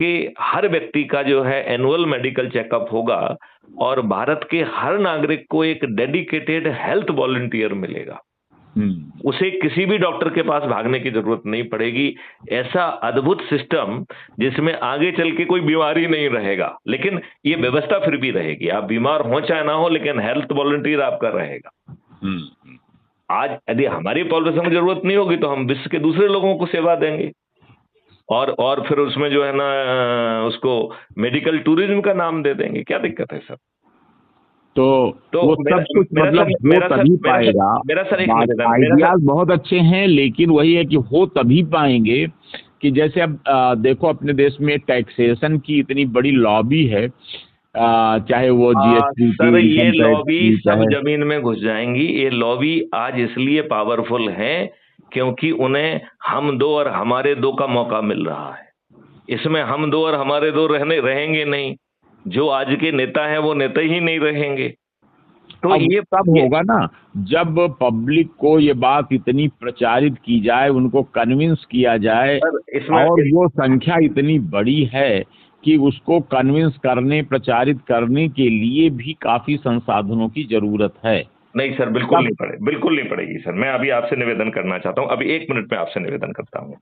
कि हर व्यक्ति का जो है एनुअल मेडिकल चेकअप होगा और भारत के हर नागरिक को एक डेडिकेटेड हेल्थ वॉलंटियर मिलेगा। उसे किसी भी डॉक्टर के पास भागने की जरूरत नहीं पड़ेगी। ऐसा अद्भुत सिस्टम जिसमें आगे चल के कोई बीमारी नहीं रहेगा, लेकिन ये व्यवस्था फिर भी रहेगी। आप बीमार हो चाहे ना हो, लेकिन हेल्थ वॉलंटियर आपका रहेगा। आज यदि हमारी पॉलिसी में जरूरत नहीं होगी तो हम विश्व के दूसरे लोगों को सेवा देंगे और फिर उसमें जो है ना उसको मेडिकल टूरिज्म का नाम दे देंगे। क्या दिक्कत है सर? तो वो सब कुछ मतलब हो तभी पाएगा। मेरा सर एक आइडियाज बहुत अच्छे हैं, लेकिन वही है कि हो तभी पाएंगे कि जैसे अब देखो अपने देश में टैक्सेशन की इतनी बड़ी लॉबी है, चाहे वो जीएसटी सर की, ये लॉबी सब जमीन में घुस जाएंगी। ये लॉबी आज इसलिए पावरफुल है क्योंकि उन्हें हम दो और हमारे दो का मौका मिल रहा है। इसमें हम दो और हमारे दो रहेंगे नहीं। जो आज के नेता हैं वो नेता ही नहीं रहेंगे। तो ये तब होगा ना जब पब्लिक को ये बात इतनी प्रचारित की जाए, उनको कन्विंस किया जाए, और वो संख्या इतनी बड़ी है कि उसको कन्विंस करने, प्रचारित करने के लिए भी काफी संसाधनों की जरूरत है। नहीं सर, बिल्कुल नहीं पड़ेगी सर। मैं अभी आपसे निवेदन करना चाहता हूं, अभी 1 मिनट में आपसे निवेदन करता हूं।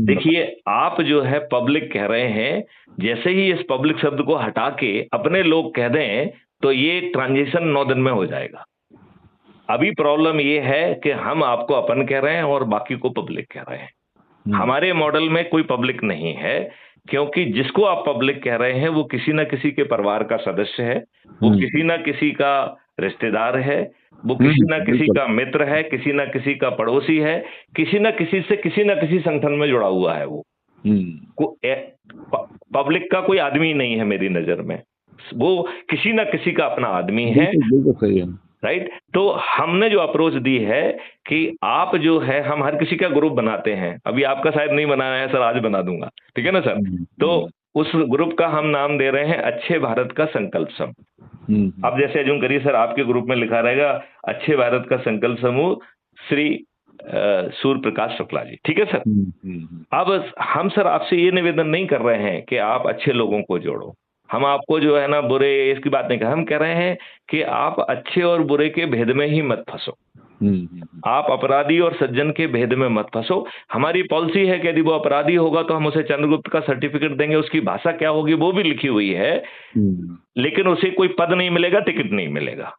देखिए, आप जो है पब्लिक कह रहे हैं, जैसे ही इस पब्लिक शब्द को हटा के अपने लोग कह दें तो ये ट्रांजिशन 9 दिन में हो जाएगा। अभी प्रॉब्लम ये है कि हम आपको अपन कह रहे हैं और बाकी को पब्लिक कह रहे हैं। हमारे मॉडल में कोई पब्लिक नहीं है, क्योंकि जिसको आप पब्लिक कह रहे हैं वो किसी ना किसी के परिवार का सदस्य है, वो किसी ना किसी का रिश्तेदार है, वो किसी ना किसी का मित्र है, किसी ना किसी का पड़ोसी है, किसी ना किसी से किसी ना किसी संगठन में जुड़ा हुआ है। वो पब्लिक का कोई आदमी नहीं है मेरी नजर में, वो किसी ना किसी का अपना आदमी है। राइट। तो हमने जो अप्रोच दी है कि आप जो है, हम हर किसी का ग्रुप बनाते हैं। अभी आपका शायद नहीं बनाया है सर, आज बना दूंगा, ठीक है ना सर? तो उस ग्रुप का हम नाम दे रहे हैं अच्छे भारत का संकल्प समूह। अब जैसे अजूम करिए सर, आपके ग्रुप में लिखा रहेगा अच्छे भारत का संकल्प समूह श्री सूर्य प्रकाश शुक्ला जी, ठीक है सर? अब हम सर आपसे ये निवेदन नहीं कर रहे हैं कि आप अच्छे लोगों को जोड़ो। हम आपको जो है ना बुरे इसकी बात नहीं कर, हम कह रहे हैं कि आप अच्छे और बुरे के भेद में ही मत फंसो। आप अपराधी और सज्जन के भेद में मत फंसो। हमारी पॉलिसी है कि यदि वो अपराधी होगा तो हम उसे चंद्रगुप्त का सर्टिफिकेट देंगे, उसकी भाषा क्या होगी वो भी लिखी हुई है, लेकिन उसे कोई पद नहीं मिलेगा, टिकट नहीं मिलेगा।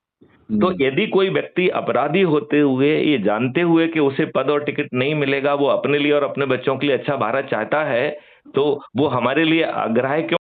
तो यदि कोई व्यक्ति अपराधी होते हुए ये जानते हुए कि उसे पद और टिकट नहीं मिलेगा, वो अपने लिए और अपने बच्चों के लिए अच्छा भारत चाहता है, तो वो हमारे लिए अग्राह्य क्यों